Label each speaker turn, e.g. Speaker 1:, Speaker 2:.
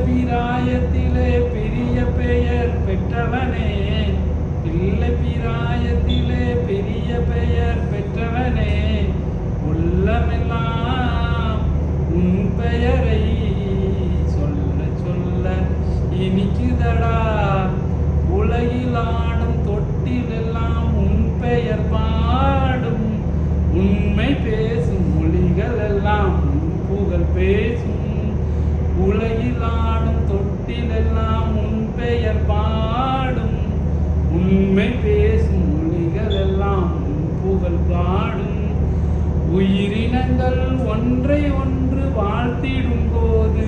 Speaker 1: பிராயத்திலே பெரிய பெயர் பெற்றவனே, பிள்ளை பிராயத்திலே பெரிய பெயர் பெற்றவனே, உள்ளமெல்லாம் உன் பெயரை சொல்ல சொல்ல இனிக்குதடா. உலகிலாடும் தொட்டிலெல்லாம் உன் பெயர் பாடும், உண்மை பேசும் மொழிகள் எல்லாம் உன் புகழ் பேசும். உலகிலாடும் தொட்டிலெல்லாம் உன் பெயர் பாடும், உண்மை பேசும் மொழிகள் எல்லாம் உன் புகழ் பாடும். உயிரினங்கள் ஒன்றை ஒன்று வாழ்த்திடும் போது